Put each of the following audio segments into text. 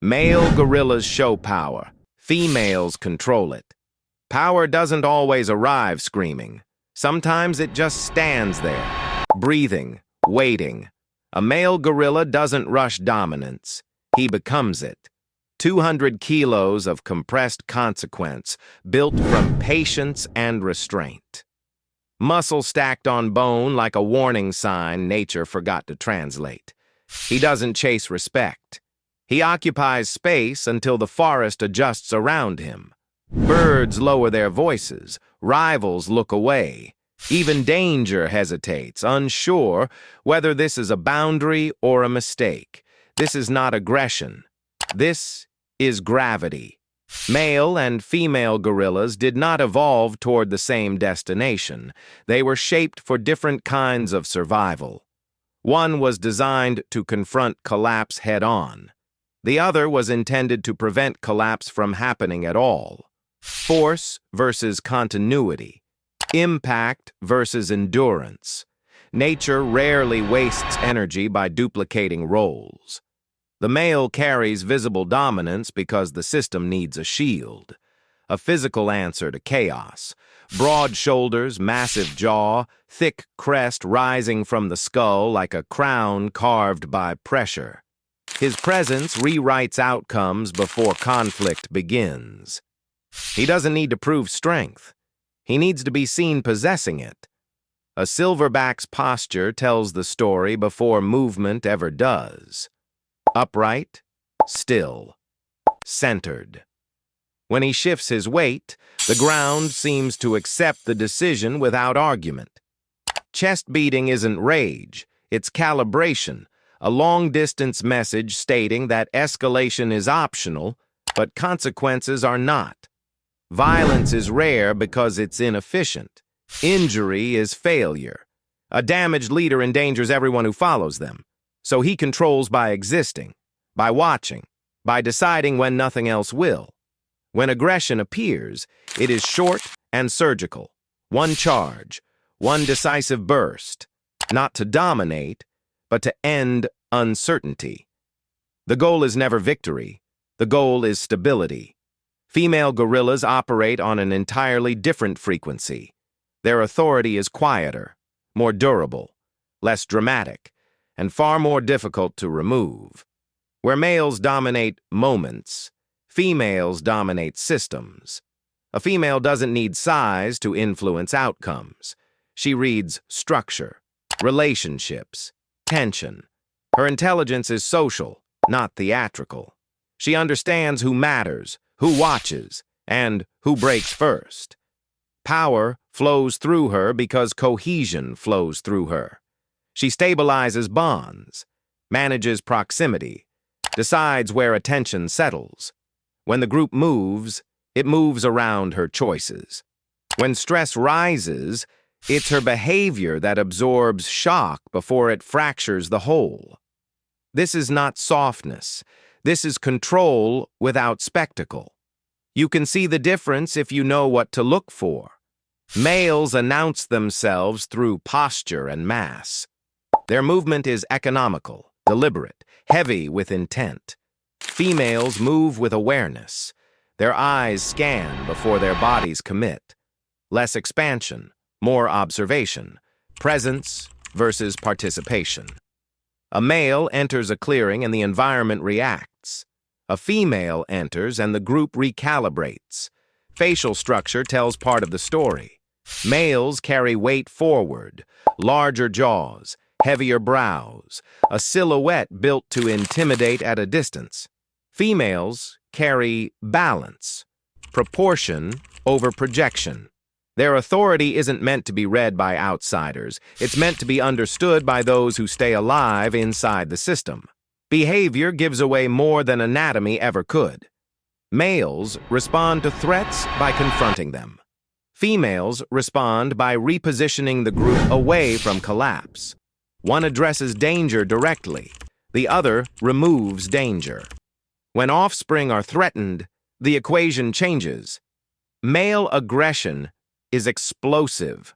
Male gorillas show power. Females control it. Power doesn't always arrive screaming. Sometimes it just stands there, breathing, waiting. A male gorilla doesn't rush dominance. He becomes it. 200 kilos of compressed consequence, built from patience and restraint. Muscle stacked on bone like a warning sign nature forgot to translate. He doesn't chase respect. He occupies space until the forest adjusts around him. Birds lower their voices. Rivals look away. Even danger hesitates, unsure whether this is a boundary or a mistake. This is not aggression. This is gravity. Male and female gorillas did not evolve toward the same destination. They were shaped for different kinds of survival. One was designed to confront collapse head-on. The other was intended to prevent collapse from happening at all. Force versus continuity. Impact versus endurance. Nature rarely wastes energy by duplicating roles. The male carries visible dominance because the system needs a shield, a physical answer to chaos. Broad shoulders, massive jaw, thick crest rising from the skull like a crown carved by pressure. His presence rewrites outcomes before conflict begins. He doesn't need to prove strength. He needs to be seen possessing it. A silverback's posture tells the story before movement ever does. Upright, still, centered. When he shifts his weight, the ground seems to accept the decision without argument. Chest beating isn't rage, it's calibration, a long-distance message stating that escalation is optional, but consequences are not. Violence is rare because it's inefficient. Injury is failure. A damaged leader endangers everyone who follows them. So he controls by existing, by watching, by deciding when nothing else will. When aggression appears, it is short and surgical. One charge, one decisive burst, not to dominate, but to end uncertainty. The goal is never victory. The goal is stability. Female gorillas operate on an entirely different frequency. Their authority is quieter, more durable, less dramatic, and far more difficult to remove. Where males dominate moments, females dominate systems. A female doesn't need size to influence outcomes. She reads structure, relationships, tension. Her intelligence is social, not theatrical. She understands who matters, who watches, and who breaks first. Power flows through her because cohesion flows through her. She stabilizes bonds, manages proximity, decides where attention settles. When the group moves, it moves around her choices. When stress rises, it's her behavior that absorbs shock before it fractures the whole. This is not softness. This is control without spectacle. You can see the difference if you know what to look for. Males announce themselves through posture and mass. Their movement is economical, deliberate, heavy with intent. Females move with awareness. Their eyes scan before their bodies commit. Less expansion, more observation. Presence versus participation. A male enters a clearing and the environment reacts. A female enters and the group recalibrates. Facial structure tells part of the story. Males carry weight forward, larger jaws, heavier brows, a silhouette built to intimidate at a distance. Females carry balance, proportion over projection. Their authority isn't meant to be read by outsiders. It's meant to be understood by those who stay alive inside the system. Behavior gives away more than anatomy ever could. Males respond to threats by confronting them. Females respond by repositioning the group away from collapse. One addresses danger directly. The other removes danger. When offspring are threatened, the equation changes. Male aggression is explosive,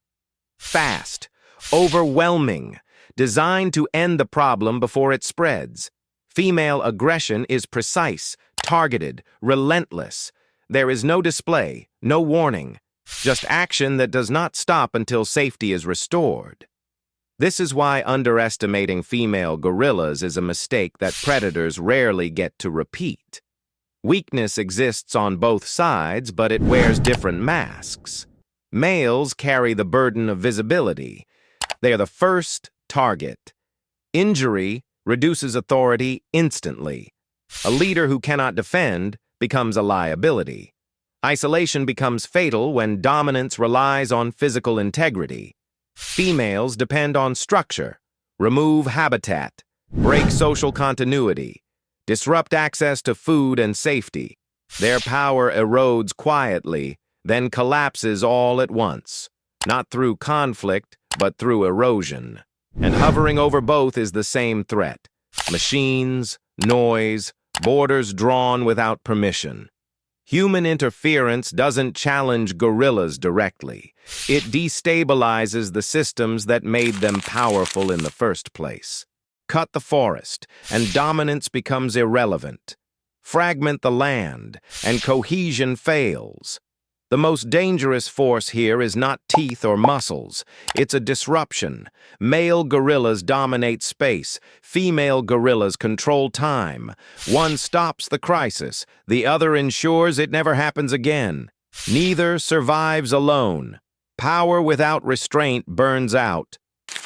fast, overwhelming, designed to end the problem before it spreads. Female aggression is precise, targeted, relentless. There is no display, no warning, just action that does not stop until safety is restored. This is why underestimating female gorillas is a mistake that predators rarely get to repeat. Weakness exists on both sides, but it wears different masks. Males carry the burden of visibility. They are the first target. Injury reduces authority instantly. A leader who cannot defend becomes a liability. Isolation becomes fatal when dominance relies on physical integrity. Females depend on structure, remove habitat, break social continuity, disrupt access to food and safety. Their power erodes quietly, then collapses all at once, not through conflict, but through erosion. And hovering over both is the same threat: machines, noise, borders drawn without permission. Human interference doesn't challenge gorillas directly. It destabilizes the systems that made them powerful in the first place. Cut the forest, and dominance becomes irrelevant. Fragment the land, and cohesion fails. The most dangerous force here is not teeth or muscles. It's a disruption. Male gorillas dominate space. Female gorillas control time. One stops the crisis. The other ensures it never happens again. Neither survives alone. Power without restraint burns out.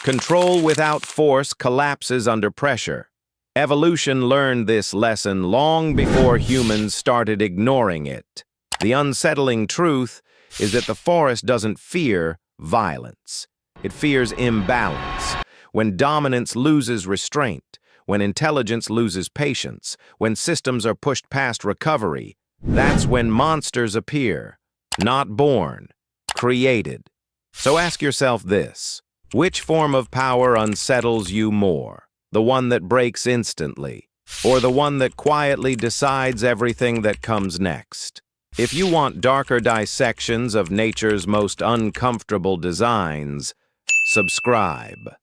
Control without force collapses under pressure. Evolution learned this lesson long before humans started ignoring it. The unsettling truth is that the forest doesn't fear violence. It fears imbalance. When dominance loses restraint, when intelligence loses patience, when systems are pushed past recovery, that's when monsters appear. Not born, created. So ask yourself this: which form of power unsettles you more? The one that breaks instantly, or the one that quietly decides everything that comes next? If you want darker dissections of nature's most uncomfortable designs, subscribe.